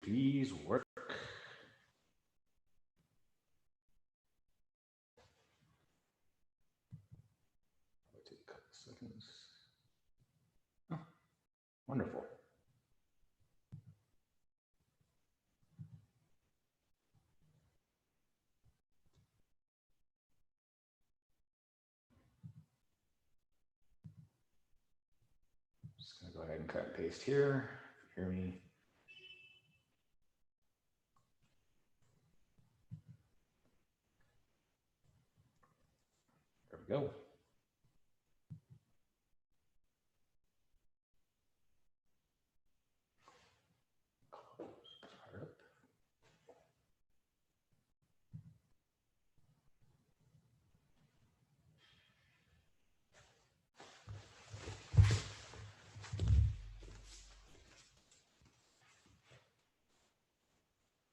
Please work. I'll take a couple seconds. Oh, wonderful. Just gonna go ahead and cut and paste here. If you hear me. There we go.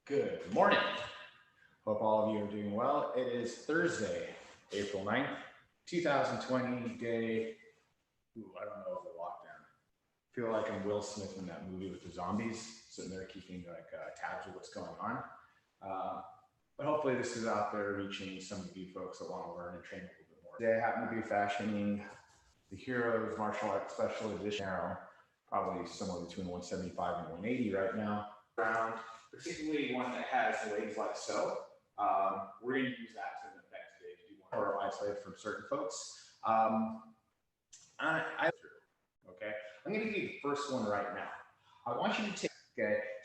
Good morning. Hope all of you are doing well. It is Thursday, April 9th, 2020, day, I don't know if the lockdown. I feel like I'm Will Smith in that movie with the zombies, sitting there keeping like tabs of what's going on. But hopefully this is out there reaching some of you folks that want to learn and train a little bit more. Today I happen to be fashioning the Heroes Martial Arts Special Edition arrow, probably somewhere between 175 and 180 right now. Particularly one that has legs like so. We're going to use that to an effect today to do one or isolated from certain folks. Okay, I'm going to give you the first one right now. I want you to take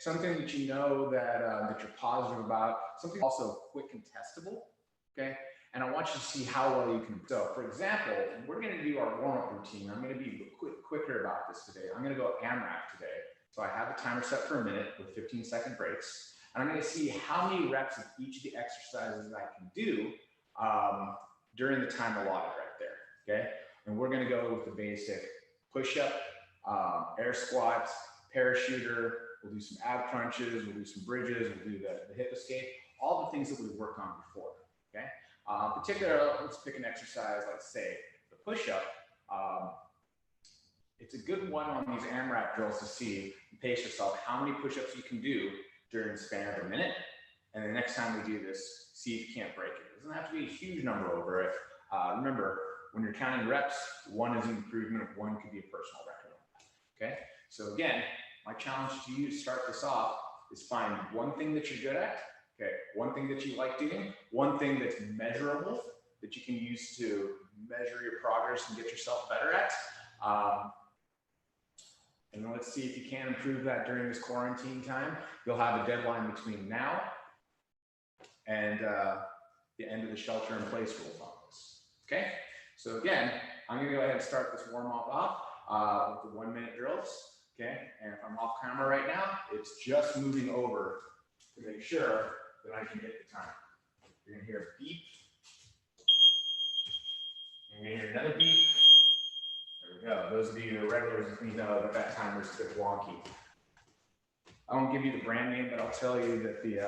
something that you know that that you're positive about, something also quick and testable. Okay, and I want you to see how well you can. So, for example, we're going to do our warm-up routine. I'm going to be quicker about this today. I'm going to go AMRAP today. So I have the timer set for a minute with 15-second breaks. And I'm going to see how many reps of each of the exercises I can do during the time allotted right there, okay? And we're going to go with the basic push-up, air squats, parachuter, we'll do some ab crunches, we'll do some bridges, we'll do the hip escape, all the things that we've worked on before, okay? Particularly, let's pick an exercise, let's say the push-up. It's a good one on these AMRAP drills to see, pace yourself, how many push-ups you can do during the span of a minute. And the next time we do this, see if you can't break it. It doesn't have to be a huge number over it. Remember, when you're counting reps, one is an improvement, one could be a personal record. Okay? So again, my challenge to you to start this off is find one thing that you're good at, okay? One thing that you like doing, one thing that's measurable that you can use to measure your progress and get yourself better at. And then let's see if you can improve that during this quarantine time. You'll have a deadline between now and the end of the shelter in place rules on this. Okay? So again, I'm gonna go ahead and start this warm up off with the 1 minute drills. Okay? And if I'm off camera right now, it's just moving over to make sure that I can hit the time. You're gonna hear a beep. You're gonna hear another beep. There we go. Those of you who are regulars with me know that that timer's a bit wonky. I won't give you the brand name, but I'll tell you that the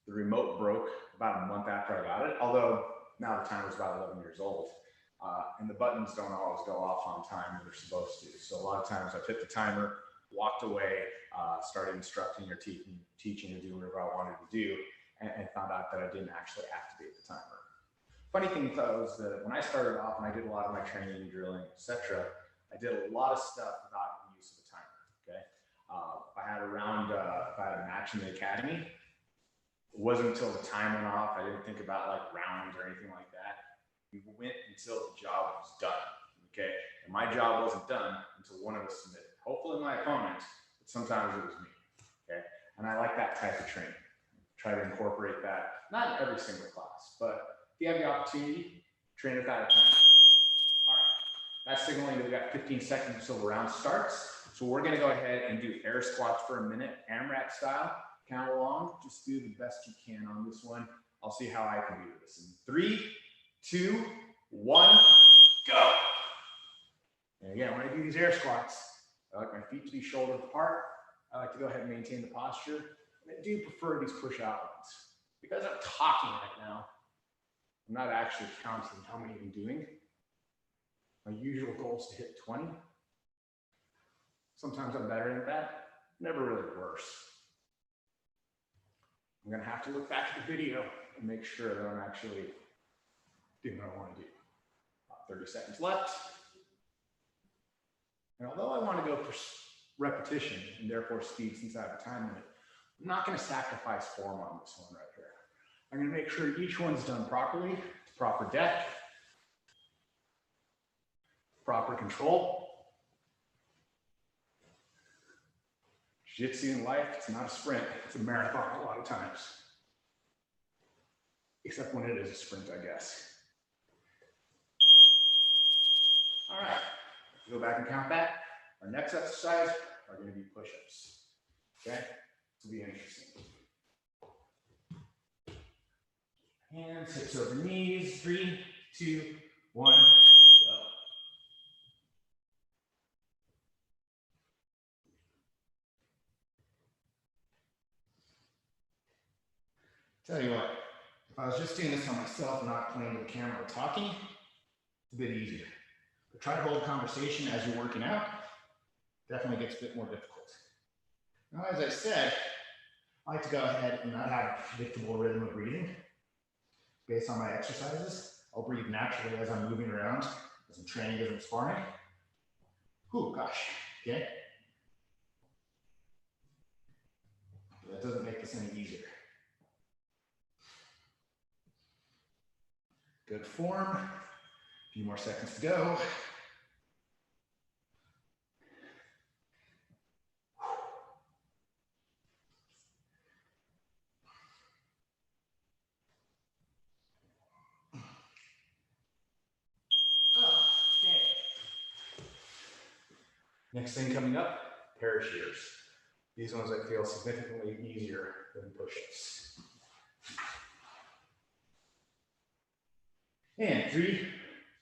remote broke about a month after I got it, although now the timer's about 11 years old. And the buttons don't always go off on time when they're supposed to. So a lot of times I've hit the timer, walked away, started instructing or teaching or doing whatever I wanted to do, and found out that I didn't actually activate the timer. Funny thing though is that when I started off and I did a lot of my training, drilling, etc., I did a lot of stuff without the use of the timer. Okay, if I had a match in the academy, it wasn't until the time went off. I didn't think about like rounds or anything like that. We went until the job was done. Okay, and my job wasn't done until one of us submitted. Hopefully my opponent, but sometimes it was me. Okay, and I like that type of training. Try to incorporate that, not in every single class, but if you have the opportunity, train without a timer. All right, that's signaling that we got 15 seconds until the round starts. So we're gonna go ahead and do air squats for a minute, AMRAP style. Count along, just do the best you can on this one. I'll see how I can do this. In 3, 2, 1, go. And again, when I do these air squats, I like my feet to be shoulder apart. I like to go ahead and maintain the posture. And I do prefer these push-out ones. Because I'm talking right now, I'm not actually counting how many I'm doing. My usual goal is to hit 20. Sometimes I'm better than that. never really worse. I'm gonna have to look back at the video and make sure that I'm actually doing what I want to do. About 30 seconds left. And although I want to go for repetition and therefore speed since I have a time limit, I'm not going to sacrifice form on this one right here. I'm going to make sure each one's done properly, proper depth, proper control. Jiu-Jitsu in life, it's not a sprint, it's a marathon a lot of times. Except when it is a sprint, I guess. All right, go back and count that. Our next exercise are going to be push-ups. Okay, this will be interesting. Hands, hips over knees. 3, 2, 1, go. Tell you what, if I was just doing this on myself, not playing with the camera or talking, it's a bit easier. But try to hold a conversation as you're working out, definitely gets a bit more difficult. Now, as I said, I like to go ahead and not have a predictable rhythm of breathing. Based on my exercises, I'll breathe naturally as I'm moving around, as I'm training, as I'm sparring. Ooh, gosh, okay? That doesn't make this any easier. Good form. A few more seconds to go. Okay. Next thing coming up, pair of shears. These ones I feel significantly easier than push-ups. And 3,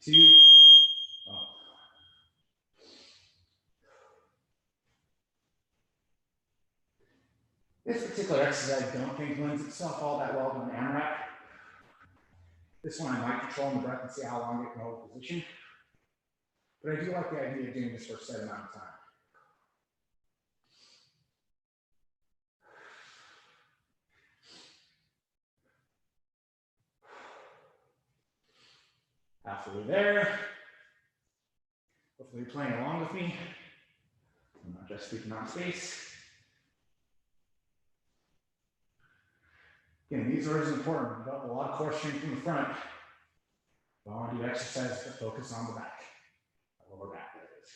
2, This particular exercise I don't think lends itself all that well to an AMRAP. This one I might control the breath and see how long it can hold position. But I do like the idea of doing this for a set amount of time. Halfway there. Hopefully you're playing along with me. I'm not just speaking on space. Again, these are as important. We've got a lot of core strength in the front. But I want to do exercises that focus on the back. The lower back, that is.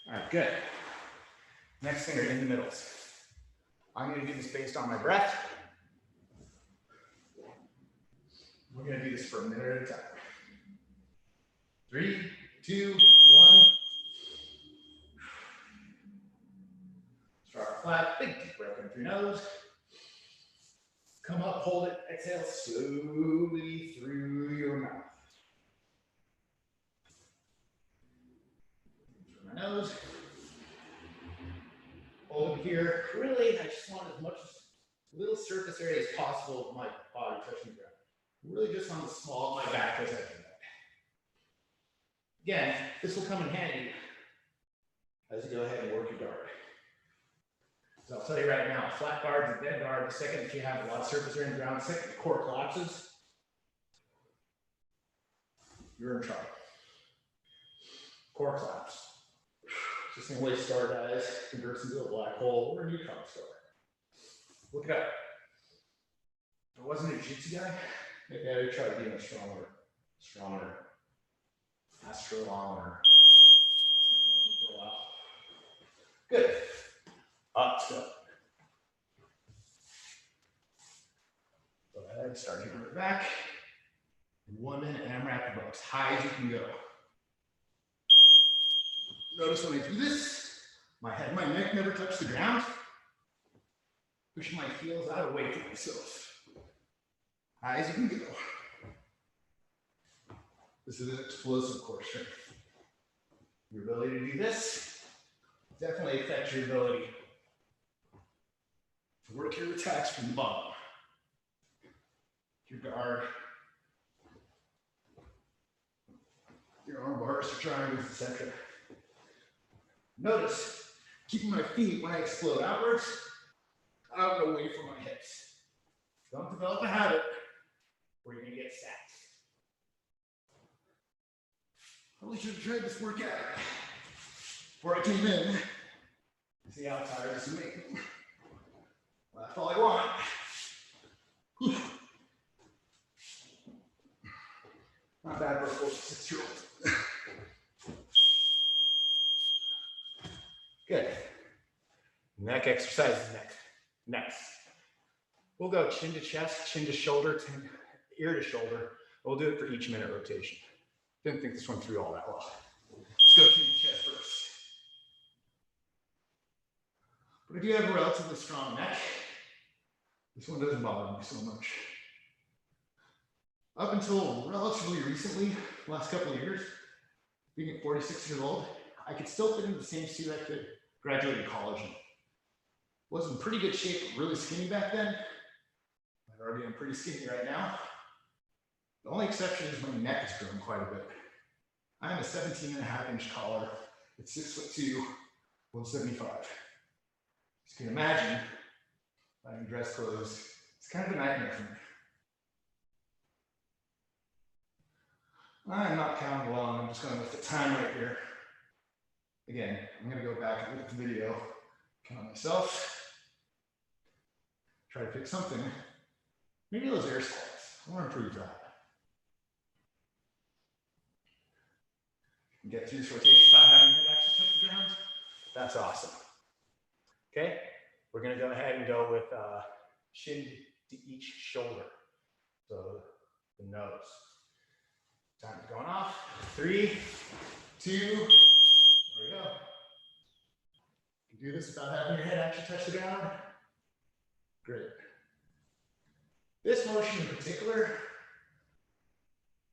All right, good. Next thing are in the middles. I'm going to do this based on my breath. We're going to do this for a minute at a time. 3, 2, 1. Start flat, big deep breath in through your nose. Come up, hold it, exhale slowly through your mouth. Through my nose. Hold it here. Really, I just want as much little surface area as possible of my body touching the ground. Really just on the small of my back as I do that. Again, this will come in handy as you go ahead and work your guard. So I'll tell you right now, flat guard is a dead guard. The second that you have a lot of surface area in the ground, the second the core collapses, you're in trouble. Core collapse. It's the same way star dies, converts into a black hole or a neutron star. Look it up. If I wasn't a Jitsu guy, maybe I would try being a stronger astronomer. For a while. Good. Up, go. Go ahead, start to bring it back. In 1 minute, and I'm wrapping up as high as you can go. Notice when I do this, my head and my neck never touch the ground. Push my heels out away from myself. High as you can go. This is an explosive core strength. Your ability to do this definitely affects your ability to work your attacks from the bottom. Your guard, your arm bars, your triangles, etc. Notice, keeping my feet when I explode outwards, out and away from my hips. Don't develop a habit where you're going to get stacked. Probably should have tried this workout before I came in. See how tired this will make me. Well, that's all I want. Whew. Not bad for a 46-year-old. Good. Neck exercises next. We'll go chin to chest, chin to shoulder, ear to shoulder. We'll do it for each minute rotation. Didn't think this one through all that well. Let's go chin to chest first. But if you have a relatively strong neck, this one doesn't bother me so much. Up until relatively recently, last couple of years, being at 46 years old, I could still fit into the same suit I could graduate college in. Was in pretty good shape, but really skinny back then. I'm already am pretty skinny right now. The only exception is my neck has grown quite a bit. I am a 17.5-inch collar at 6'2", 175. As you can imagine, buying dress clothes, it's kind of a nightmare for me. I'm not counting along, I'm just going to look at time right here. Again, I'm going to go back and look at the video, count myself, try to pick something. Maybe those air squats. I want to improve that. Get through this rotation without having your head actually touch the ground. That's awesome. Okay, we're going to go ahead and go with chin to each shoulder. So the nose. Time's going off. 3, 2, there we go. You can do this without having your head actually touch the ground. Great. This motion in particular,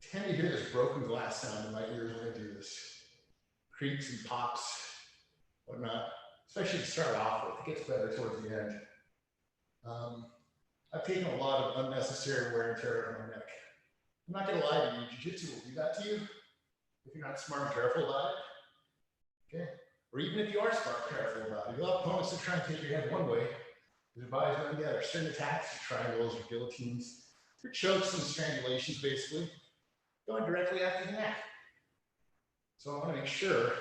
I tend to hear this broken glass sound in my ears when I do this. Creaks and pops, whatnot, especially to start off with. It gets better towards the end. I've taken a lot of unnecessary wear and tear on my neck. I'm not going to lie to you, Jiu-Jitsu will do that to you if you're not smart and careful about it. Okay? Or even if you are smart and careful about it. You'll have opponents that try and take your head one way, your body's going the other. Certain attacks, your triangles, your guillotines, your chokes and strangulations, basically, going directly after the neck. So I want to make sure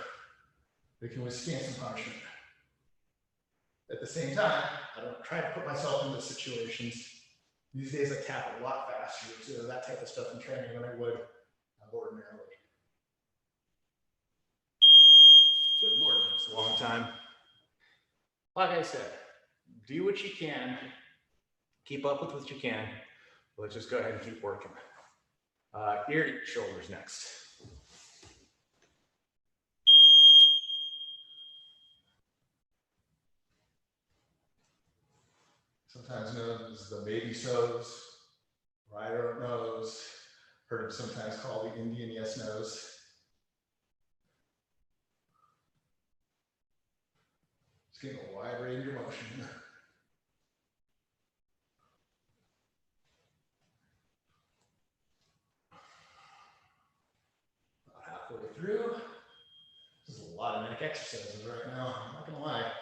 they can withstand some punishment. At the same time, I don't try to put myself into situations. These days I tap a lot faster to that type of stuff in training than I would ordinarily. Good Lord, it's a long time. Like I said, do what you can, keep up with what you can. Let's just go ahead and keep working. Ear to shoulders next. Sometimes known as the baby nose, rider nose, heard it sometimes called the Indian yes nose. Just getting a wide range of motion. About halfway through. This is a lot of neck exercises right now, I'm not gonna lie.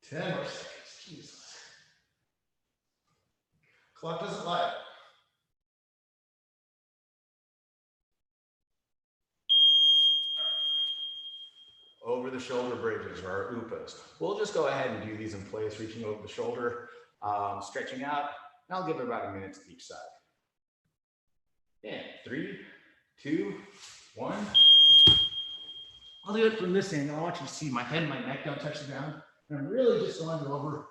Ten more seconds, Jesus. Clock doesn't lie. Over the shoulder bridges, or our upas. We'll just go ahead and do these in place, reaching over the shoulder, stretching out, and I'll give it about a minute to each side. And 3, 2, 1. I'll do it from this angle. I want you to see my head and my neck don't touch the ground. And I'm really just going over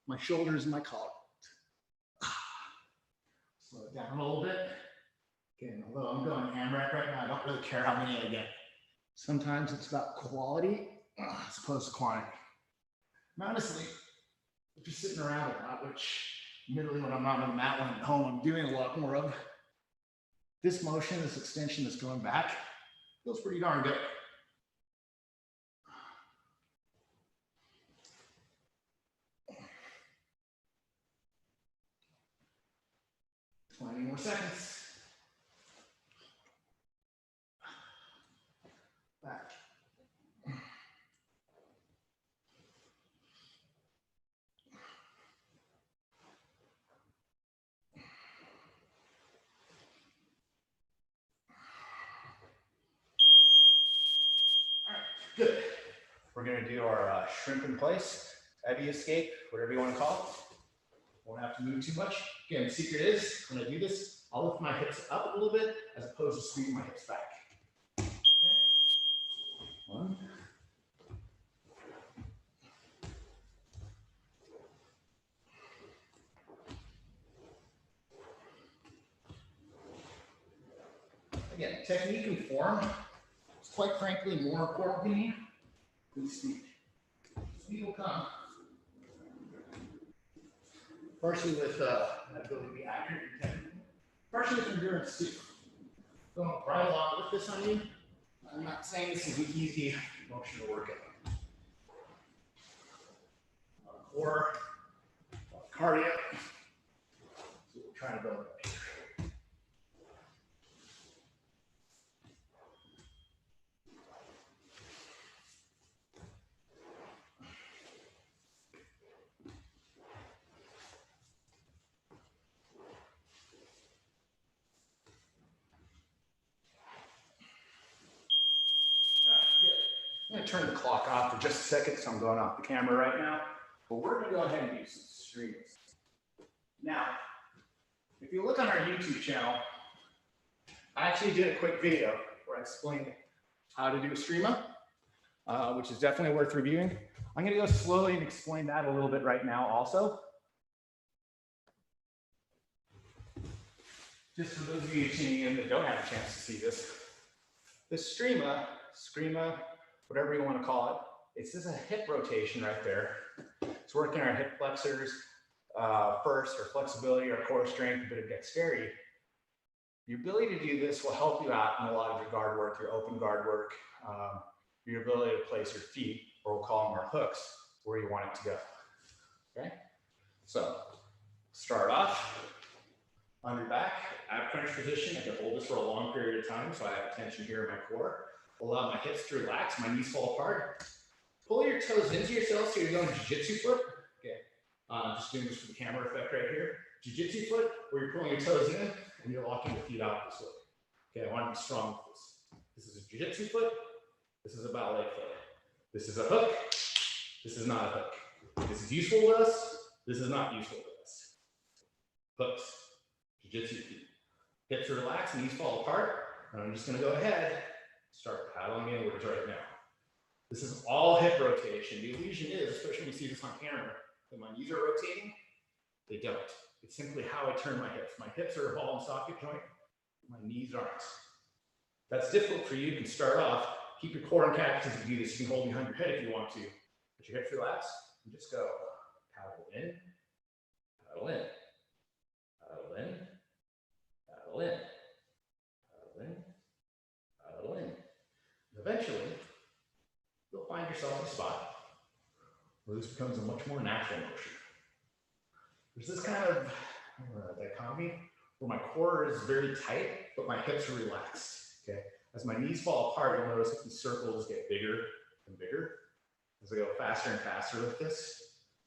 my shoulders and my collar. Slow it down a little bit. Again, although I'm going AMRAP right now, I don't really care how many I get. Sometimes it's about quality as opposed to quantity. honestly, if you're sitting around a lot, which admittedly when I'm not on the mat, when I'm at home, I'm doing a lot more of, this motion, this extension that's going back, feels pretty darn good. 20 more seconds. Back. All right, good. We're going to do our shrimp in place, heavy escape, whatever you want to call it. Won't have to move too much. Again, the secret is when I do this, I'll lift my hips up a little bit as opposed to squeezing my hips back. Okay. 1. Again, technique and form is quite frankly more important to me than speed. Speed will come. Partially with ability to be accurate and technical. Partially with endurance too. Don't ride along with this on you. I'm not saying this is an easy motion to work out. Core, cardio. So we're trying to build up here. I'm going to turn the clock off for just a second, so I'm going off the camera right now. But we're going to go ahead and do some streams. Now, if you look on our YouTube channel, I actually did a quick video where I explained how to do a streamer, which is definitely worth reviewing. I'm going to go slowly and explain that a little bit right now also. Just for those of you tuning in that don't have a chance to see this. This streamer, whatever you want to call it, it's just a hip rotation right there. It's working our hip flexors first, our flexibility, our core strength, a bit of dexterity. The ability to do this will help you out in a lot of your guard work, your open guard work, your ability to place your feet, or we'll call them our hooks, where you want it to go. Okay? So, start off on your back, ab crunch position. I can hold this for a long period of time, so I have tension here in my core. Allow my hips to relax, my knees fall apart. Pull your toes into yourself so you're going Jiu-Jitsu foot. Okay, just doing this for the camera effect right here. Jiu-Jitsu foot, where you're pulling your toes in and you're locking the feet out this way. Okay, I want to be strong with this. This is a Jiu-Jitsu foot. This is a ballet foot. This is a hook. This is not a hook. This is useful to us. This is not useful to us. Hooks, Jiu-Jitsu feet. Hips relax, knees fall apart. And I'm just going to go ahead. Start paddling inwards right now. This is all hip rotation. The illusion is, especially when you see this on camera, that my knees are rotating. They don't. It's simply how I turn my hips. My hips are a ball and socket joint. My knees aren't. That's difficult for you. You can start off. Keep your core intact as you do this. You can hold behind your head if you want to. Let your hips relax and just go. Paddle in, paddle in, paddle in, paddle in, paddle in, paddle in. Eventually, you'll find yourself in a spot where this becomes a much more natural motion. There's this kind of dichotomy where my core is very tight, but my hips are relaxed. Okay, as my knees fall apart, you'll notice that these circles get bigger and bigger. As I go faster and faster with this,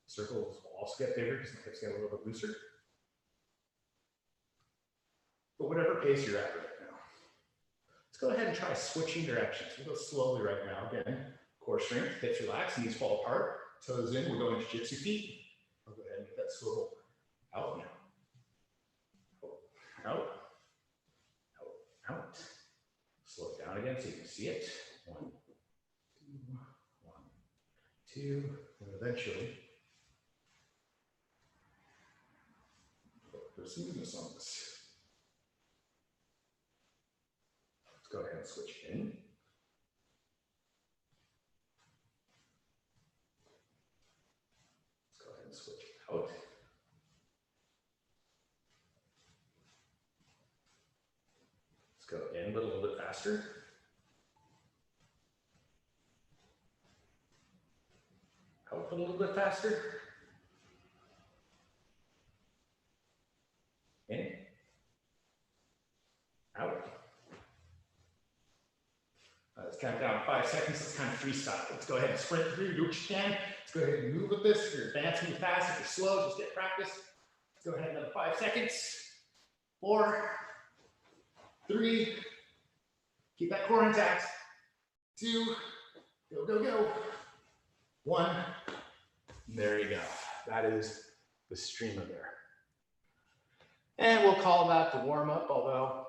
circles will also get bigger because my hips get a little bit looser. But whatever pace you're at right now, let's go ahead and try switching directions. We'll go slowly right now. Again, core strength, hips relax, knees fall apart, toes in. We're going to Jiu-Jitsu feet. I'll go ahead and get that swivel out now. Out, out, out. Slow it down again so you can see it. 1, 2, 1, 2, and eventually, there's some movement on this. Let's go ahead and switch in. switch out. Let's go in a little bit faster. Out a little bit faster. In. Out. Let's count down 5 seconds. Let's kind of freestyle. Let's go ahead and sprint through. Do what you can. Let's go ahead and move with this. If you're advanced, move fast. If you're slow, just get practice. Let's go ahead, another 5 seconds. 4, 3, keep that core intact. 2, go, go, go. 1, there you go. That is the streamer there. And we'll call that the warm up, although,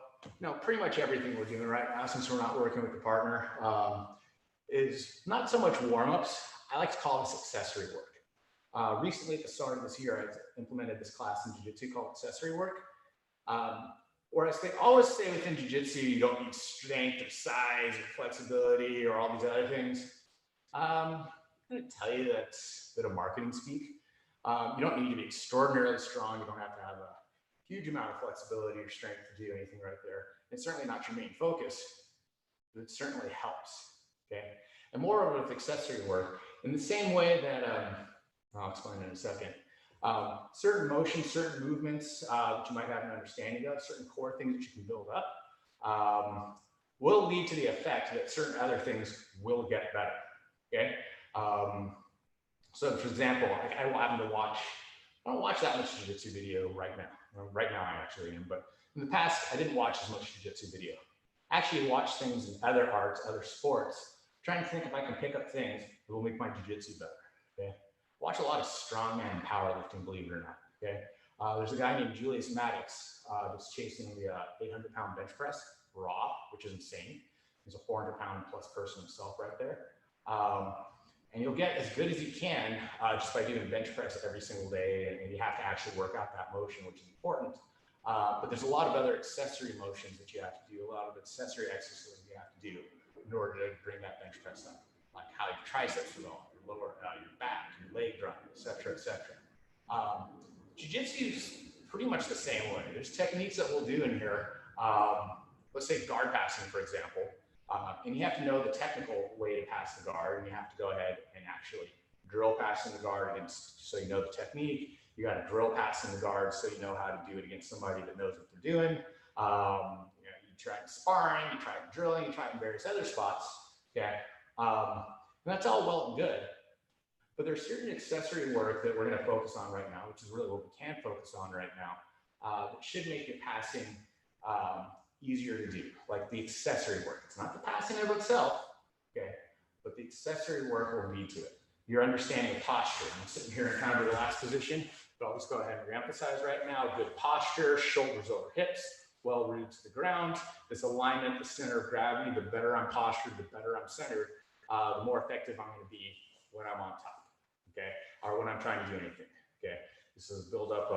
pretty much everything we're doing right now, since we're not working with the partner, is not so much warm ups. I like to call this accessory work. Recently, at the start of this year, I implemented this class in Jiu-Jitsu called Accessory Work. Whereas they always say within Jiu-Jitsu, you don't need strength or size or flexibility or all these other things. I'm going to tell you that's a bit of marketing speak. You don't need to be extraordinarily strong. You don't have to have a huge amount of flexibility or strength to do anything right there. It's certainly not your main focus, but it certainly helps, okay? And moreover with accessory work, in the same way that, I'll explain in a second, certain motions, certain movements that you might have an understanding of, certain core things that you can build up, will lead to the effect that certain other things will get better, okay? So for example, I happen to watch, I don't watch that much Jiu-Jitsu video right now. Right now I actually am, but in the past I didn't watch as much Jiu-Jitsu video. I actually watch things in other arts, other sports, trying to think if I can pick up things that will make my Jiu-Jitsu better, okay? Watch a lot of strongman powerlifting, believe it or not, okay? There's a guy named Julius Maddox that's chasing the 800-pound bench press raw, which is insane. He's a 400-pound plus person himself right there. And you'll get as good as you can just by doing bench press every single day, and you have to actually work out that motion, which is important. But there's a lot of other accessory motions that you have to do, a lot of accessory exercises you have to do in order to bring that bench press up, like how your triceps roll, your lower, your back, your leg drop, et cetera, et cetera. Jiu-Jitsu is pretty much the same way. There's techniques that we'll do in here. Let's say guard passing, for example. And you have to know the technical way to pass the guard, and you have to go ahead and actually drill passing the guard against, so you know the technique. You got to drill passing the guard so you know how to do it against somebody that knows what they're doing. You try sparring, you try drilling, you try in various other spots. Okay, and that's all well and good. But there's certain accessory work that we're going to focus on right now, which is really what we can focus on right now, that should make your passing easier to do, like the accessory work. It's not the passing of itself, okay, but the accessory work will lead to it. Your understanding of posture. I'm sitting here in kind of a relaxed position, but I'll just go ahead and reemphasize right now, good posture, shoulders over hips, well rooted to the ground. This alignment, the center of gravity, the better I'm postured, the better I'm centered, the more effective I'm going to be when I'm on top, okay, or when I'm trying to do anything, okay. This is a buildup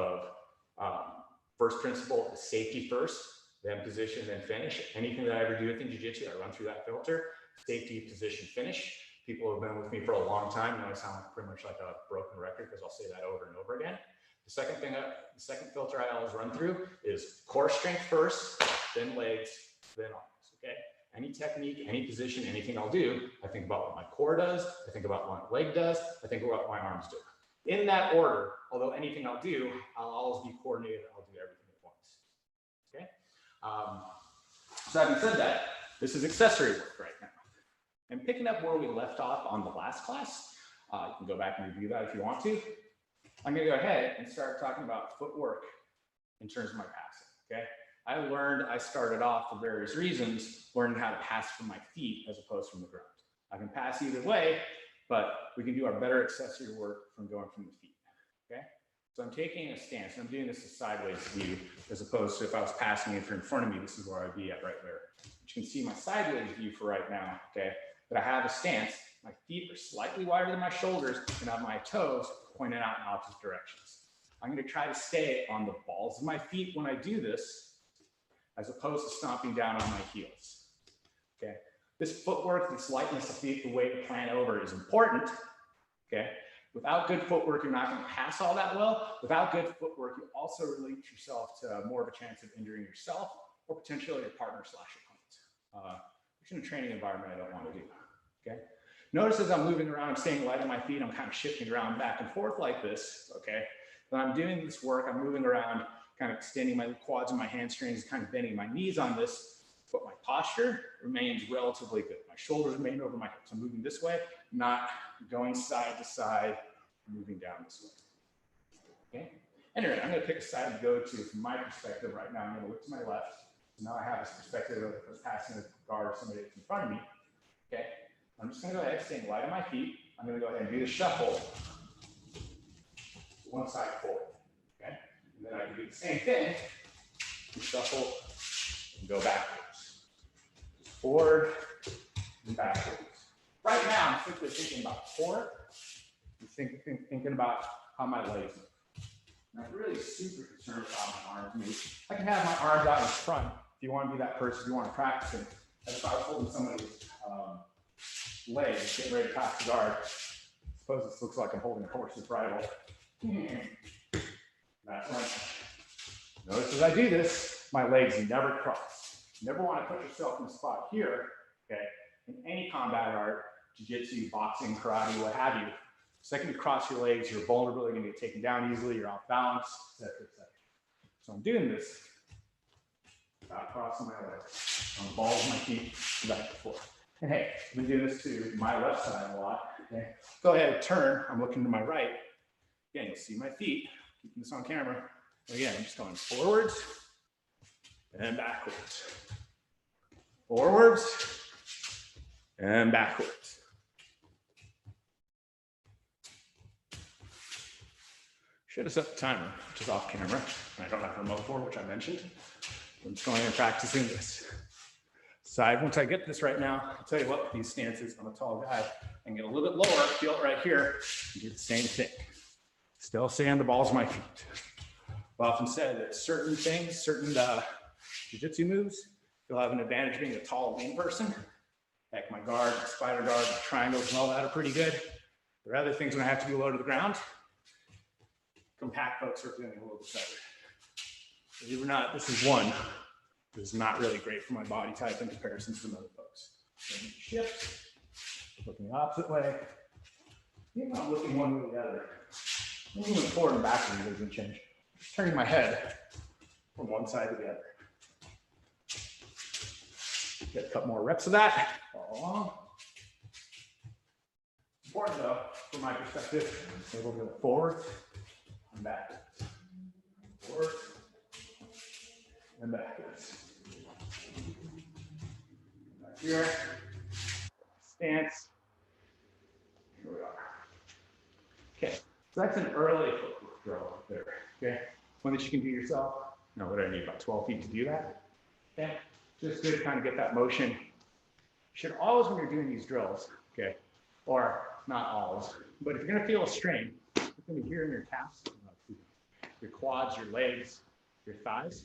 of first principle is safety first, then position, then finish. Anything that I ever do within Jiu-Jitsu, I run through that filter. Safety, position, finish. People who have been with me for a long time know I sound pretty much like a broken record because I'll say that over and over again. The second filter I always run through is core strength first, then legs, then arms, okay? Any technique, any position, anything I'll do, I think about what my core does, I think about what my leg does, I think about what my arms do. In that order, although anything I'll do, I'll always be coordinated, I'll do everything at once, okay? So having said that, this is accessory work right now. And picking up where we left off on the last class, you can go back and review that if you want to. I'm going to go ahead and start talking about footwork in terms of my passing, okay? I started off for various reasons, learning how to pass from my feet as opposed from the ground. I can pass either way, but we can do our better accessory work from going from the feet, okay? So I'm taking a stance, and I'm doing this a sideways view, as opposed to if I was passing if you're in front of me, this is where I'd be at right there. But you can see my sideways view for right now, okay? But I have a stance, my feet are slightly wider than my shoulders, and I have my toes pointed out in opposite directions. I'm gonna try to stay on the balls of my feet when I do this, as opposed to stomping down on my heels, okay? This footwork, this lightness of feet, the way to plan over is important, okay? Without good footwork, you're not going to pass all that well. Without good footwork, you also relate yourself to more of a chance of injuring yourself or potentially your partner / opponent, which in a training environment I don't want to do. Okay. Notice as I'm moving around, I'm staying light on my feet. I'm kind of shifting around back and forth like this. Okay. When I'm doing this work, I'm moving around, kind of extending my quads and my hamstrings, kind of bending my knees on this, but my posture remains relatively good. My shoulders remain over my hips. I'm moving this way, not going side to side, moving down this way. Okay. Anyway, I'm going to pick a side to go to from my perspective right now. I'm going to look to my left. So now I have this perspective of passing a guard or somebody that's in front of me. Okay. I'm just going to go ahead, staying light on my feet. I'm going to go ahead and do the shuffle. One side forward. Okay. And then I can do the same thing. Shuffle and go backwards. Forward and backwards. Right now, I'm simply thinking about core. I'm thinking about how my legs move. And I'm really super concerned with how my arms move. I can have my arms out in front if you want to be that person, if you want to practice it. As if I was holding somebody's legs, getting ready to pass the guard. I suppose this looks like I'm holding a horse's bridle. That's right. Notice as I do this, my legs never cross. You never want to put yourself in a spot here, okay, in any combat art, jiu-jitsu, boxing, karate, what have you. The second you cross your legs, you're vulnerable, you're going to get taken down easily, you're off balance, etc., etc. So I'm doing this without crossing my legs. On the balls of my feet, back and forth. And hey, I've been doing this to my left side a lot. Okay. Go ahead and turn. I'm looking to my right. Again, you'll see my feet. Keeping this on camera. Again, I'm just going forwards and backwards. Forwards and backwards. Should have set the timer, which is off camera. I don't have a remote for, which I mentioned. I'm just going and practicing this. Side, once I get this right now, I'll tell you what, these stances, I'm a tall guy, I can get a little bit lower, feel it right here, and do the same thing. Still stay on the balls of my feet. I've often said that certain things, certain jiu-jitsu moves, you'll have an advantage being a tall, lean person. Heck, my guard, my spider guard, my triangles and all that are pretty good. There are other things when I have to be low to the ground. Compact folks are feeling a little bit better. Believe it or not, this is one that is not really great for my body type in comparison to some other folks. So shift, looking the opposite way. You're not looking one way or the other. Moving forward and backwards doesn't change. Just turning my head from one side to the other. Get a couple more reps of that. Follow along. Important though, from my perspective, able to go forward and backwards. Forward and backwards. Back here. Stance. Here we are. Okay. So that's an early footwork drill up there, okay? One that you can do yourself. Now, what do I need, about 12 feet to do that? Okay, just good to kind of get that motion. You should always, when you're doing these drills, okay, or not always, but if you're gonna feel a strain, it's gonna be here in your calves, your quads, your legs, your thighs.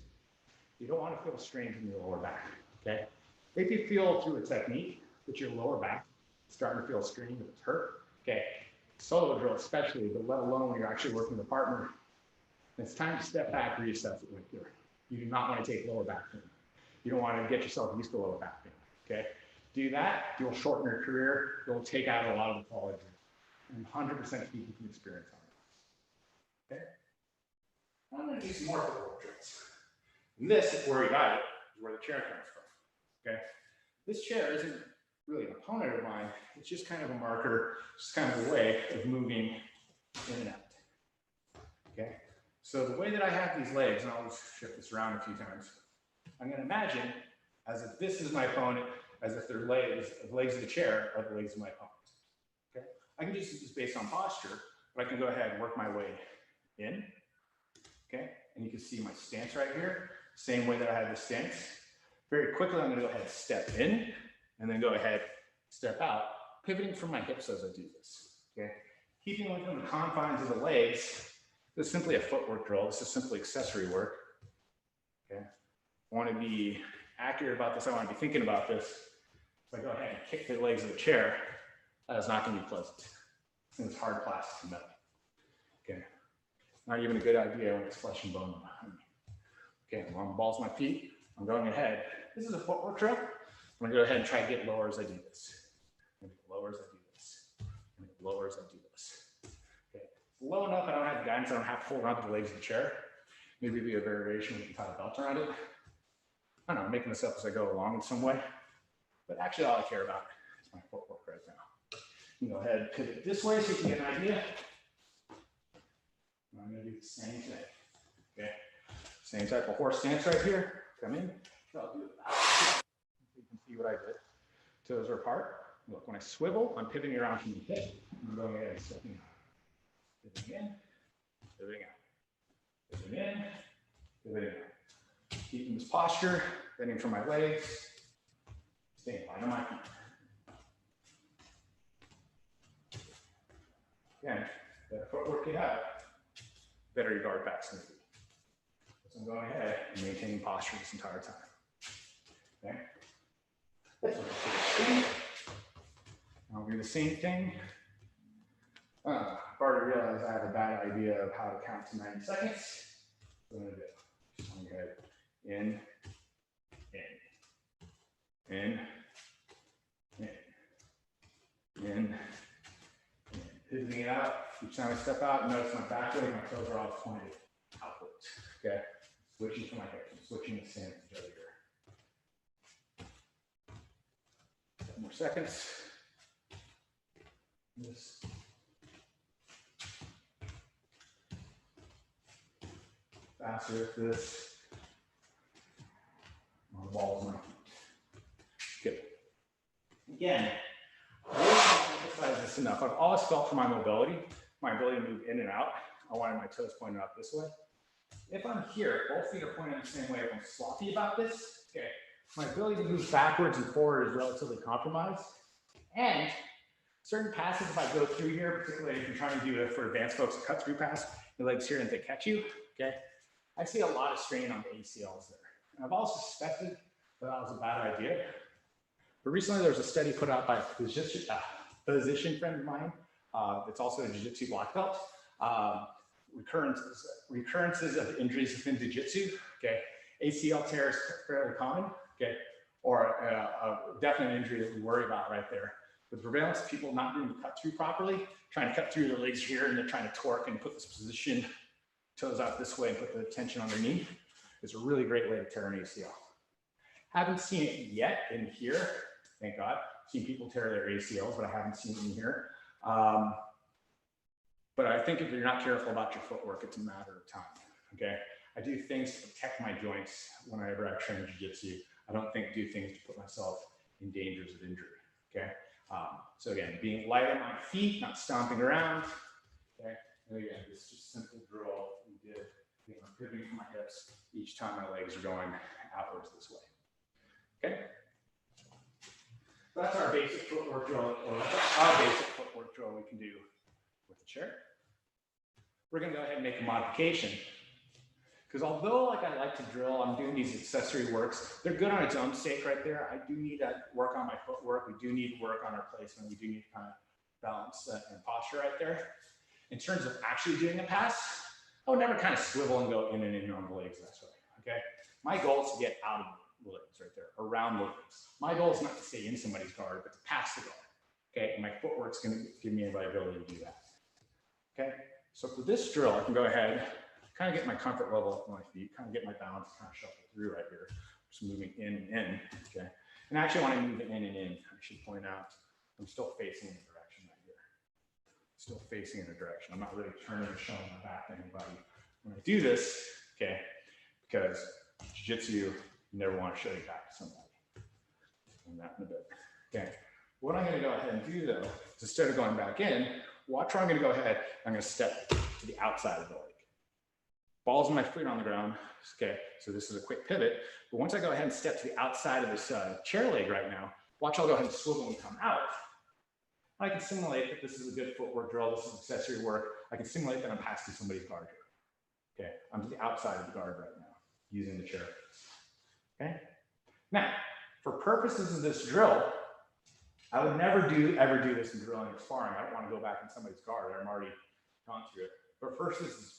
You don't wanna feel a strain from your lower back, okay? If you feel through a technique that your lower back is starting to feel a strain, that it's hurt, okay? Solo drill especially, but let alone when you're actually working with a partner, it's time to step back, reassess it right there. You do not want to take lower back pain. You don't want to get yourself used to lower back pain, okay? Do that, you'll shorten your career, you'll take out a lot of the fall injuries, and 100% speaking from experience on it, okay? I'm going to do some more footwork drills. And this is where you got it, is where the chair comes from, okay? This chair isn't really an opponent of mine, it's just kind of a marker, just kind of a way of moving in and out. Okay, so the way that I have these legs, and I'll just shift this around a few times, I'm going to imagine as if this is my opponent, as if their legs, the legs of the chair are the legs of my opponent. Okay, I can just do this based on posture, but I can go ahead and work my way in. Okay, and you can see my stance right here, same way that I had the stance. Very quickly, I'm going to go ahead and step in. And then go ahead, step out, pivoting from my hips as I do this, okay? Keeping within the confines of the legs, this is simply a footwork drill. This is simply accessory work, okay? I want to be accurate about this. I want to be thinking about this. If I go ahead and kick the legs of the chair, that is not going to be pleasant. it's hard plastic and metal. Okay, not even a good idea when it's flesh and bone behind me. Okay, I'm on the balls of my feet. I'm going ahead. This is a footwork drill. I'm gonna go ahead and try to get lower as I do this. I'm gonna get lower as I do this. I'm gonna get lower as I do this. Okay, low enough I don't have the guidance, I don't have to hold onto the legs of the chair. Maybe be a variation we can tie a belt around it. I don't know, I'm making this up as I go along in some way. But actually all I care about is my footwork right now. You can go ahead and pivot this way so you can get an idea. I'm gonna do the same thing. Okay, same type of horse stance right here. Come in, I'll do it. You can see what I did. Toes are apart. Look, when I swivel, I'm pivoting around from the hip. I'm going ahead and stepping out. Pivoting in, pivoting out. Pivoting in, pivoting out. Keeping this posture, bending from my legs, staying light on my feet. Again, better footwork you have, better your guard back's going to be. So I'm going ahead and maintaining posture this entire time. Okay? I'll do the same thing. I've already realized I have a bad idea of how to count to 90 seconds. So I'm going to do it. Just on your head. In, pivoting it out. Each time I step out, notice my back leg, my toes are all pointed outwards. Okay? Switching to my hips. I'm switching the stance to each other here. 10 more seconds. This. Faster with this. On the balls of my feet. Good. Again, I really can't emphasize this enough. I've always felt for my mobility, my ability to move in and out, I wanted my toes pointed up this way. If I'm here, both feet are pointed the same way. If I'm sloppy about this, okay, my ability to move backwards and forward is relatively compromised. And certain passes, if I go through here, particularly if you're trying to do it for advanced folks, a cut through pass, your legs here and they catch you, okay, I see a lot of strain on the ACLs there. And I've always suspected that was a bad idea. But recently there was a study put out by a physician friend of mine that's also a jiu-jitsu black belt. Recurrences of injuries within jiu-jitsu, okay? ACL tear is fairly common, okay? Or a definite injury that we worry about right there. With the prevalence of people not doing the cut through properly, trying to cut through their legs here and they're trying to torque and put this position, toes out this way and put the tension on their knee. It's a really great way to tear an ACL. Haven't seen it yet in here, thank God. I've seen people tear their ACLs, but I haven't seen it in here. But I think if you're not careful about your footwork, it's a matter of time, okay? I do things to protect my joints whenever I train jiu-jitsu. I don't do things to put myself in dangers of injury, okay? So again, being light on my feet, not stomping around, okay? And again, this is just simple drill we did. I'm pivoting from my hips each time my legs are going outwards this way, okay? So that's our basic footwork drill, or our basic footwork drill we can do with the chair. We're gonna go ahead and make a modification. Because although like I like to drill, I'm doing these accessory works. They're good on its own sake right there. I do need to work on my footwork. We do need to work on our placement. We do need to kind of balance and posture right there. In terms of actually doing a pass, I would never kind of swivel and go in and in on the legs this way, okay? My goal is to get out of the legs right there, around the legs. My goal is not to stay in somebody's guard, but to pass the guard, okay? And my footwork's gonna give me the ability to do that, okay? So for this drill, I can go ahead, kind of get my comfort level up on my feet, kind of get my balance, kind of shuffle through right here. Just moving in and in, okay? And actually when I move in and in, I should point out, I'm still facing in a direction right here. Still facing in a direction. I'm not really turning or showing my back to anybody when I do this, okay? Because jiu-jitsu, you never want to show your back to somebody. And that in a bit, okay? What I'm gonna go ahead and do though, is instead of going back in, watch where I'm gonna go ahead, I'm gonna step to the outside of the leg. Balls of my feet on the ground, okay? So this is a quick pivot, but once I go ahead and step to the outside of this chair leg right now, watch I'll go ahead and swivel and come out. I can simulate that this is a good footwork drill, this is accessory work. I can simulate that I'm passing somebody's guard here. Okay, I'm to the outside of the guard right now, using the chair. Okay? Now, for purposes of this drill, I would never ever do this in drilling or sparring. I don't want to go back in somebody's guard. I'm already gone through it. But for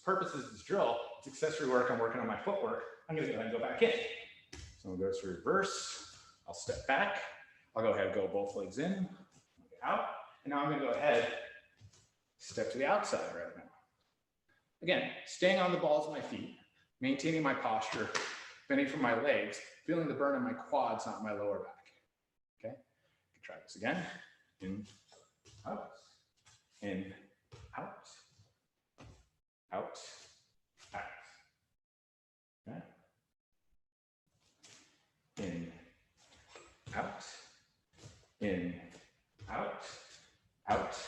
purposes of this drill, it's accessory work. I'm working on my footwork. I'm going to go ahead and go back in. So I'm going to go to reverse. I'll step back. I'll go ahead and go both legs in, out. And now I'm going to go ahead, step to the outside right now. Again, staying on the balls of my feet, maintaining my posture, bending from my legs, feeling the burn in my quads, not my lower back. Okay, try this again. In, out, in, out, out, out. Okay. In, out, in, out, out,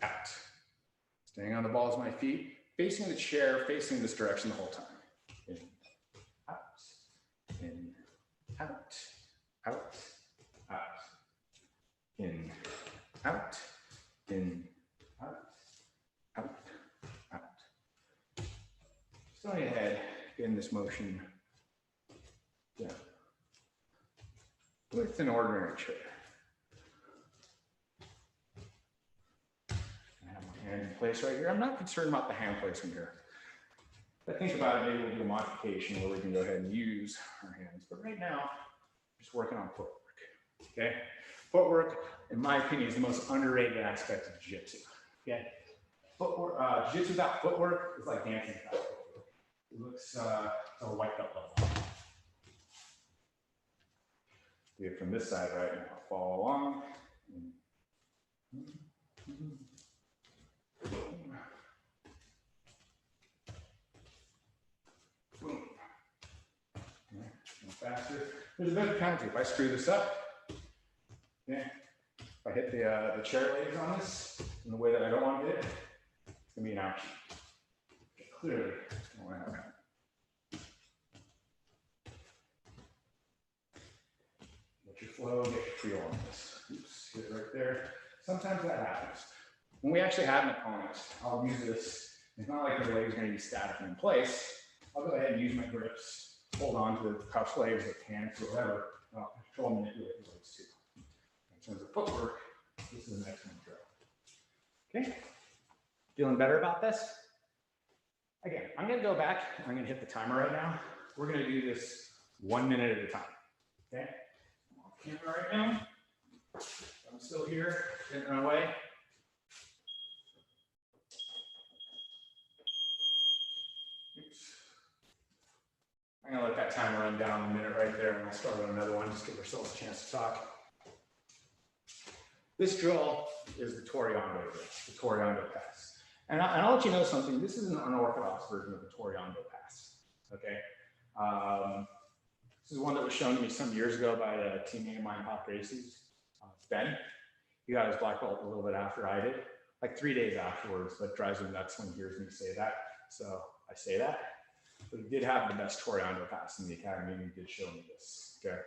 out. Staying on the balls of my feet, facing the chair, facing this direction the whole time. In, out, in, out, out, out. In, out, in, out, out, out. Just on your head, getting this motion down. With an ordinary chair. I have my hand in place right here. I'm not concerned about the hand placement here. If I think about it, maybe we'll do a modification where we can go ahead and use our hands. But right now, just working on footwork. Okay? Footwork, in my opinion, is the most underrated aspect of Jiu-Jitsu. Okay? Footwork, Jiu-Jitsu without footwork is like dancing without footwork. It looks a white belt level. Do it from this side right now. Follow along. Boom. Faster. There's a bit of penalty. If I screw this up, yeah. If I hit the chair legs on this in the way that I don't want to hit it, it's gonna be an ouch. Clearly, it's gonna happen. Get your flow, get your feel on this. Oops, hit it right there. Sometimes that happens. When we actually have an opponent, I'll use this. It's not like the legs are gonna be statically in place. I'll go ahead and use my grips, hold on to the cuffs, legs, or pants, or whatever. I'll control and manipulate the legs too. In terms of footwork, this is an excellent drill. Okay, feeling better about this? Again, I'm gonna go back, I'm gonna hit the timer right now. We're gonna do this 1 minute at a time, okay? I'm off camera right now. I'm still here, getting my way. Oops. I'm gonna let that timer run down a minute right there, and we'll start on another one, just give ourselves a chance to talk. This drill is the Toriando drill, the Toriando pass. And I'll let you know something, this is an unorthodox version of the Toriando pass, okay? This is one that was shown to me some years ago by a teammate of mine, Hot Races, Ben. He got his black belt a little bit after I did, like 3 days afterwards. That drives him nuts when he hears me say that, so I say that. But he did have the best Toriando pass in the academy, and he did show me this, okay?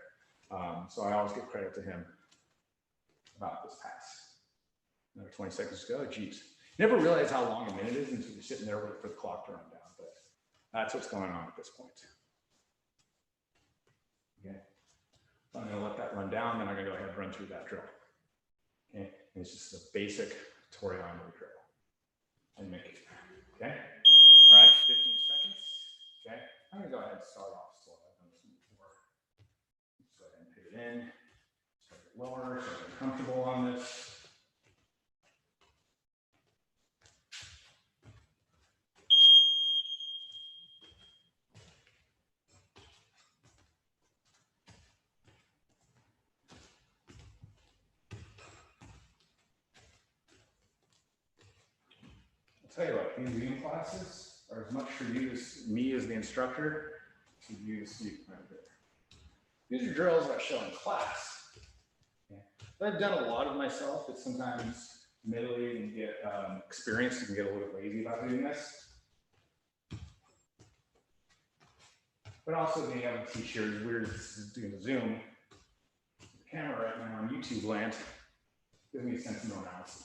So I always give credit to him about this pass. Another 20 seconds to go, geez. You never realize how long a minute is until you're sitting there waiting for the clock to run down, but that's what's going on at this point. Okay, so I'm gonna let that run down, then I'm gonna go ahead and run through that drill. Okay, and it's just a basic Toriando drill. And make it, okay? All right, 15 seconds, okay? I'm gonna go ahead and start off slow. I've done this before. Let's go ahead and put it in. Start it lower, so I'm comfortable on this. I'll tell you what, these Zoom classes are as much for you as me as the instructor to you as student right there. These are drills I show in class. Yeah. But I've done a lot of myself. It's sometimes admittedly you get experience, you can get a little bit lazy about doing this. But also being able to teach here is weird as doing a Zoom. The camera right now on YouTube land gives me a sense of normalcy.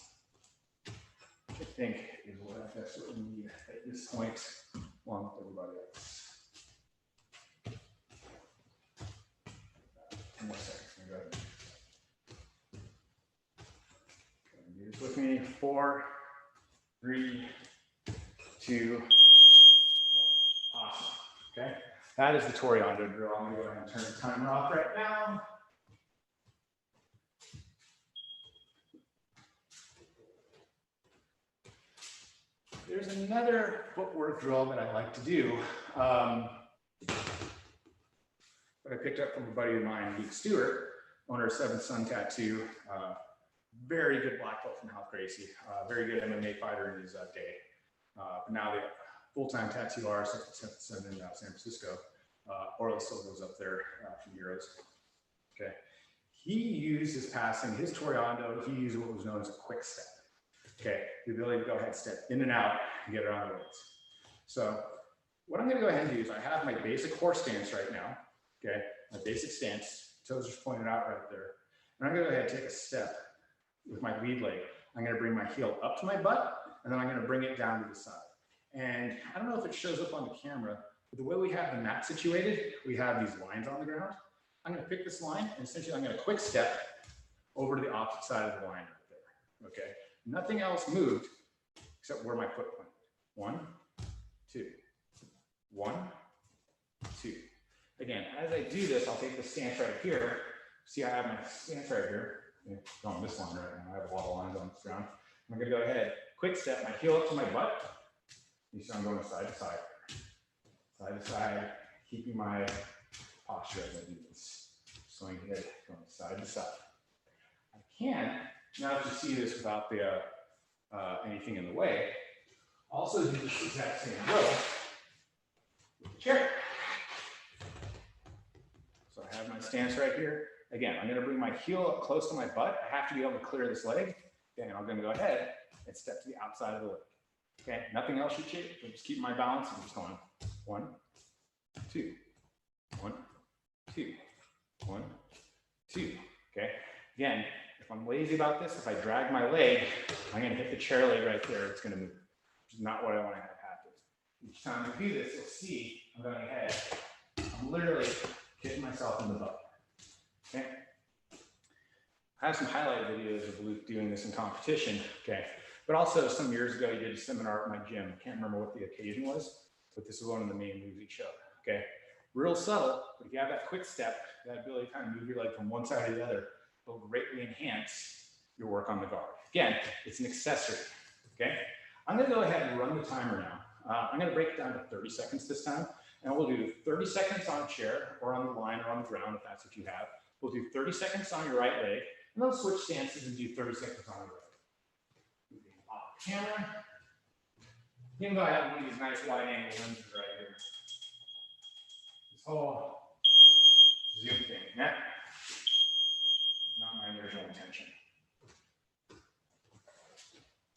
I think is what I desperately need at this point, along with everybody else. 10 more seconds. Go ahead. me. 4, 3, 2, 1. Awesome. Okay. That is the Toriando drill. I'm going to go ahead and turn the timer off right now. There's another footwork drill that I like to do that I picked up from a buddy of mine, Luke Stewart, owner of Seventh Son Tattoo. Very good black belt from Health Gracie. Very good MMA fighter in his day. But now the full-time tattoo artist at Seventh Son in San Francisco. Orla still goes up there from Euros. Okay. He used his passing, his Toriando, he used what was known as a quick step. Okay, the ability to go ahead and step in and out and get around the weights. So what I'm going to go ahead and do is I have my basic horse stance right now. Okay, my basic stance, toes just pointed out right there. And I'm going to go ahead and take a step with my lead leg. I'm going to bring my heel up to my butt, and then I'm going to bring it down to the side. And I don't know if it shows up on the camera, but the way we have the mat situated, we have these lines on the ground. I'm going to pick this line, and essentially I'm going to quick step over to the opposite side of the line right there. Okay. Nothing else moved except where my foot went. 1, 2, 1, 2. Again, as I do this, I'll take the stance right here. See, I have my stance right here. I'm on this line right now. I have a lot of lines on this ground. I'm going to go ahead, quick step, my heel up to my butt. You see I'm going side to side. Side to side, keeping my posture as I do this. Swing head, going side to side. I can. Now that you see this without the anything in the way, also do this exact same drill with the chair. So I have my stance right here. Again, I'm going to bring my heel up close to my butt. I have to be able to clear this leg. Okay, and I'm going to go ahead and step to the outside of the leg. Okay, nothing else should change. I'm just keeping my balance. I'm just going 1, 2, 1, 2, 1, 2. Okay, again. If I'm lazy about this, if I drag my leg, I'm going to hit the chair leg right there. It's going to move, which is not what I want to have happen. Each time I do this, you'll see I'm going ahead. I'm literally hitting myself in the butt. Okay. I have some highlight videos of Luke doing this in competition. Okay. But also some years ago, he did a seminar at my gym. I can't remember what the occasion was, but this is one of the main moves he showed. Okay. Real subtle, but if you have that quick step, that ability to kind of move your leg from one side to the other, will greatly enhance your work on the guard. Again, it's an accessory, okay? I'm gonna go ahead and run the timer now. I'm gonna break it down to 30 seconds this time, and we'll do 30 seconds on a chair or on the line or on the ground if that's what you have. We'll do 30 seconds on your right leg, and then switch stances and do 30 seconds on your right. Moving off the camera. Even though I have one of these nice wide angle lenses right here. This whole zoom thing, yeah? Not my original intention.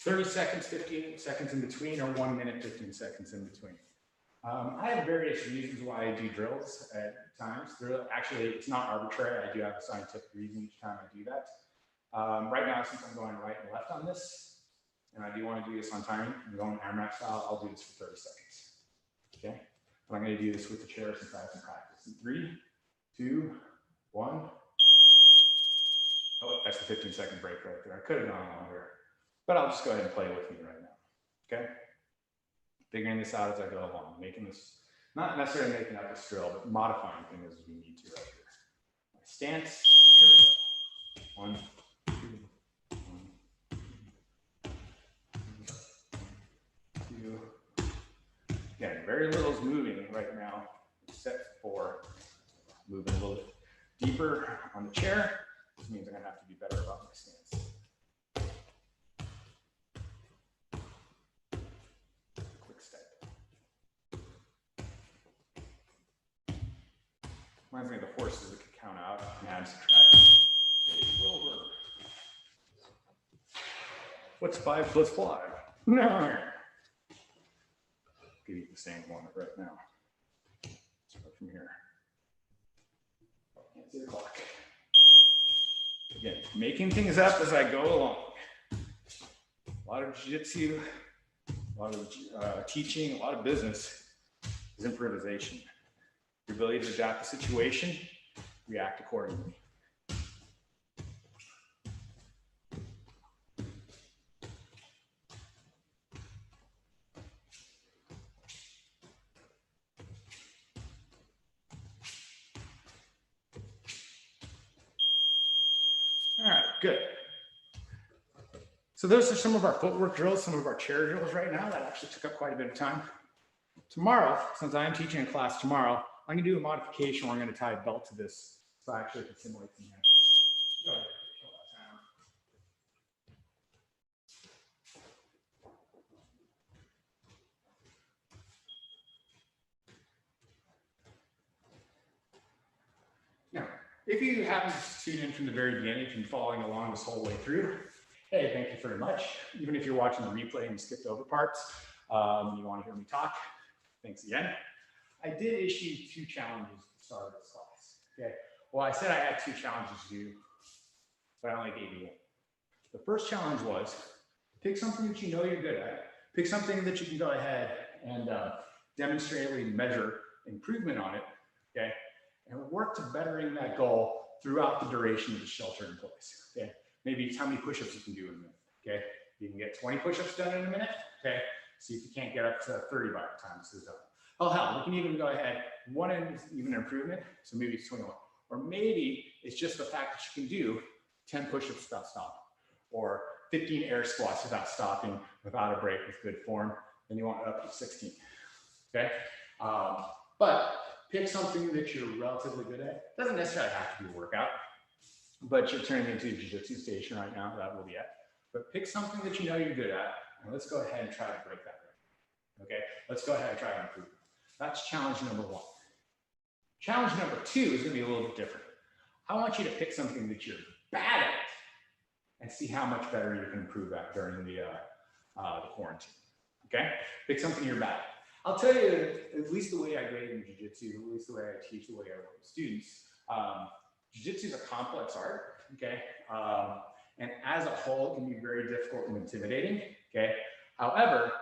30 seconds, 15 seconds in between, or 1 minute, 15 seconds in between. I have various reasons why I do drills at times. Actually, it's not arbitrary. I do have a scientific reason each time I do that. Right now, since I'm going right and left on this, and I do want to do this on time, I'm going AMRAP style, I'll do this for 30 seconds. Okay? But I'm going to do this with the chair since I have some practice. In 3, 2, 1. Oh, that's the 15-second break right there. I could have gone longer, but I'll just go ahead and play with me right now, okay? Figuring this out as I go along, making this, not necessarily making up this drill, but modifying things as we need to right here. My stance, and here we go. 1, 2, 2. Again, very little is moving right now, except for moving a little bit deeper on the chair. This means I'm going to have to be better about my stance. Quick step. Reminds me of the horses that could count out and add subtract. What's 5 plus 5? No. Give you the same one right now. Start from here. Can't see the clock. Again, making things up as I go along. A lot of jiu-jitsu, a lot of teaching, a lot of business is improvisation. Your ability to adapt the situation, react accordingly. good. So those are some of our footwork drills, some of our chair drills right now. That actually took up quite a bit of time. Tomorrow, since I am teaching a class tomorrow, I'm going to do a modification where I'm going to tie a belt to this so I actually can simulate some habits. Go ahead. Now, if you happen to tune in from the very beginning, if you're following along this whole way through, hey, thank you very much. Even if you're watching the replay and you skipped over parts, you want to hear me talk, thanks again. I did issue 2 challenges at the start of this class. Okay. Well, I said I had 2 challenges to do, but I only gave you 1. The first challenge was pick something that you know you're good at. Pick something that you can go ahead and demonstrably measure improvement on it. Okay. And work to bettering that goal throughout the duration of the shelter in place. Okay. Maybe it's how many push-ups you can do in a minute. Okay. You can get 20 push-ups done in a minute. Okay. See if you can't get up to 30 by the time this is done. Oh, hell, we can even go ahead, 1 is even improvement, so maybe it's 21. Or maybe it's just the fact that you can do 10 push-ups without stopping, or 15 air squats without stopping, without a break with good form, then you want it up to 16, okay? But pick something that you're relatively good at. Doesn't necessarily have to be a workout, but you're turning into a jiu-jitsu station right now, that will be it. But pick something that you know you're good at, and let's go ahead and try to break that record, okay? Let's go ahead and try to improve. That's challenge number 1. Challenge number 2 is going to be a little bit different. I want you to pick something that you're bad at and see how much better you can improve at during the quarantine. Okay? Pick something you're bad at. I'll tell you, at least the way I grade in jiu-jitsu, at least the way I teach, the way I work with students, jiu-jitsu is a complex art. Okay? And as a whole, it can be very difficult and intimidating. Okay? However,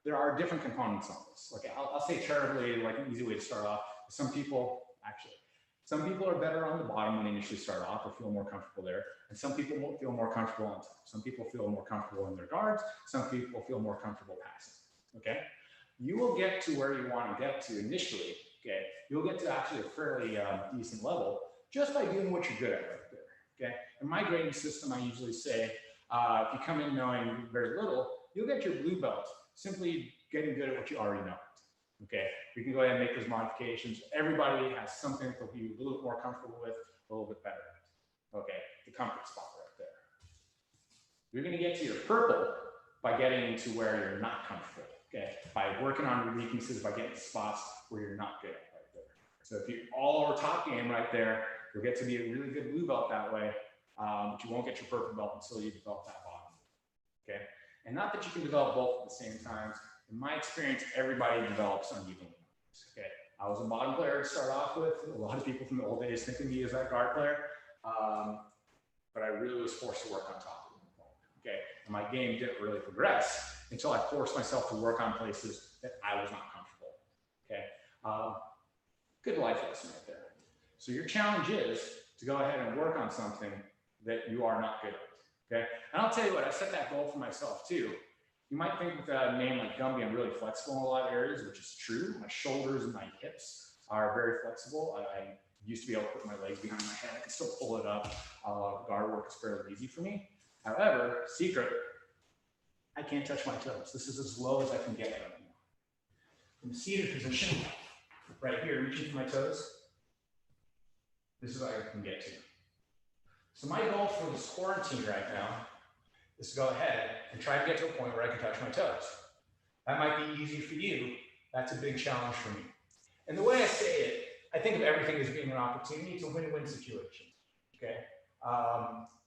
there are different components on this. Like I'll say terribly, like an easy way to start off. Some people are better on the bottom when they initially start off or feel more comfortable there. And some people will feel more comfortable on top. Some people feel more comfortable in their guards. Some people feel more comfortable passing, okay? You will get to where you want to get to initially, okay? You'll get to actually a fairly decent level just by doing what you're good at right there, okay? In my grading system, I usually say, if you come in knowing very little, you'll get your blue belt simply getting good at what you already know. Okay, we can go ahead and make those modifications. Everybody has something that they'll be a little bit more comfortable with, a little bit better at. Okay, the comfort spot right there. You're going to get to your purple by getting to where you're not comfortable. Okay, by working on your weaknesses, by getting spots where you're not good at right there. So if you all are top game right there, you'll get to be a really good blue belt that way, but you won't get your purple belt until you develop that bottom. Okay. And not that you can develop both at the same time. In my experience, everybody develops unevenly. Okay, I was a bottom player to start off with. A lot of people from the old days think of me as that guard player, but I really was forced to work on top of them. Okay, and my game didn't really progress until I forced myself to work on places that I was not comfortable. Okay, good life lesson right there. So your challenge is to go ahead and work on something that you are not good at. Okay, and I'll tell you what, I set that goal for myself too. You might think with a name like Gumby, I'm really flexible in a lot of areas, which is true. My shoulders and my hips are very flexible. I used to be able to put my legs behind my head. I can still pull it up. Guard work is fairly easy for me. However, secret, I can't touch my toes. This is as low as I can get right now. In the seated position, right here, reaching for my toes, this is what I can get to. So my goal for this quarantine right now is to go ahead and try to get to a point where I can touch my toes. That might be easy for you. That's a big challenge for me. And the way I say it, I think of everything as being an opportunity. It's a win-win situation, okay?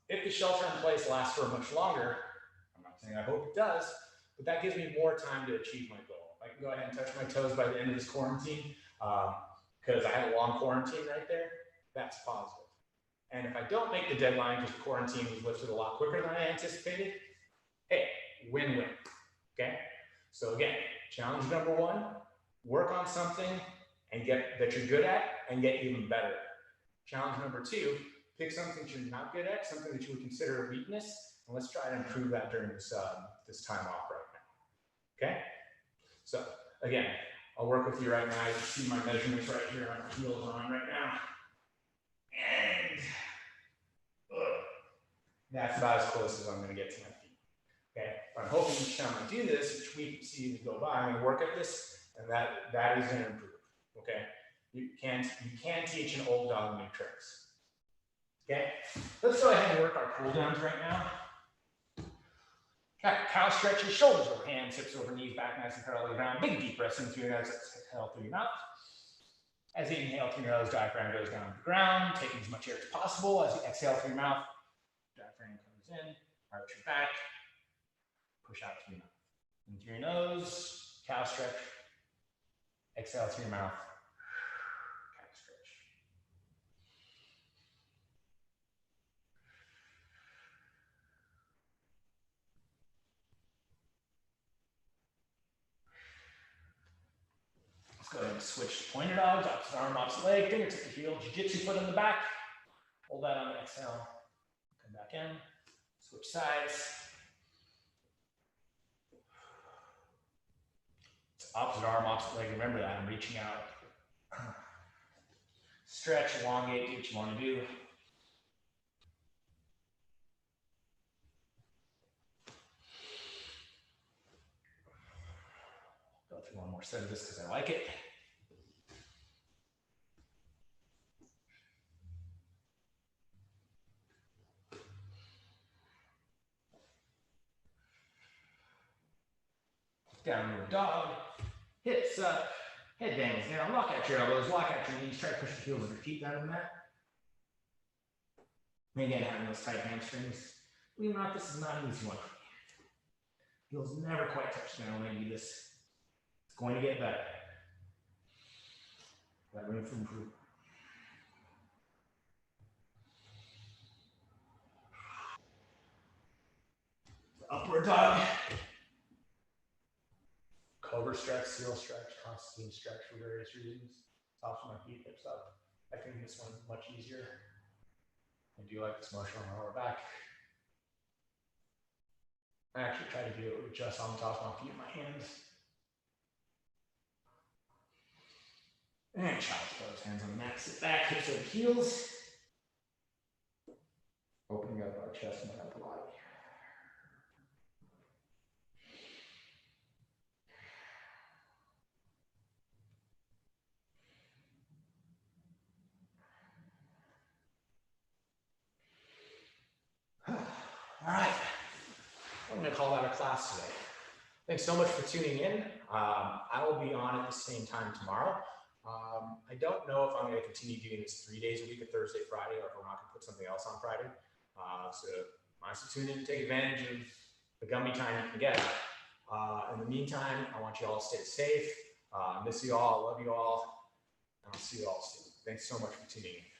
If the shelter in place lasts for much longer, I'm not saying I hope it does, but that gives me more time to achieve my goal. I can go ahead and touch my toes by the end of this quarantine, because I had a long quarantine right there. That's positive. And if I don't make the deadline because the quarantine was lifted a lot quicker than I anticipated, hey, win-win, okay? So again, challenge number 1, work on something and get that you're good at and get even better at. Challenge number 2, pick something that you're not good at, something that you would consider a weakness, and let's try to improve that during this, this time off right now, okay? So again, I'll work with you right now. You can see my measurements right here on my heels on right now. And That's about as close as I'm going to get to my feet. Okay, but I'm hoping each time I do this, each week you see it go by, I'm going to work at this, and that is going to improve. Okay, you can teach an old dog new tricks. Okay, let's go ahead and work our cool downs right now. Okay, cow stretches, shoulders over hands, hips over knees, back nice and parallel to the ground. Big deep breaths in through your nose, exhale through your mouth. As you inhale through your nose, diaphragm goes down to the ground, taking as much air as possible. As you exhale through your mouth, diaphragm comes in, arch your back, push out through your mouth. In through your nose, cow stretch. Exhale through your mouth, cow stretch. Let's go ahead and switch to pointer dogs, opposite arm, opposite leg, fingertip to heel, Jiu-Jitsu foot in the back. Hold that on the exhale, come back in, switch sides. It's opposite arm, opposite leg, remember that, I'm reaching out. Stretch, elongate, do what you want to do. Go through one more set of this because I like it. Downward dog, hips up, head dangles down, lock out your elbows, lock out your knees, try to push the heels of your feet down on that. And again, having those tight hamstrings. Believe it or not, this is not an easy one. Heels never quite touch down when I do this. It's going to get better. Got room for improvement. Upward dog. Cobra stretch, seal stretch, Constantine stretch for various reasons. Tops of my feet, hips up. I think this one's much easier. I do like this motion on my lower back. I actually try to do it with just on the top of my feet and my hands. And child's pose, hands on the mat, sit back, hips over heels. Opening up our chest and our upper body. All right, I'm going to call that a class today. Thanks so much for tuning in. I will be on at the same time tomorrow. I don't know if I'm going to continue doing this 3 days a week, a Thursday, Friday, or if we're not going to put something else on Friday. So honestly, tune in to take advantage of the Gumby time you can get. In the meantime, I want you all to stay safe. Miss you all, love you all, and I'll see you all soon. Thanks so much for tuning in.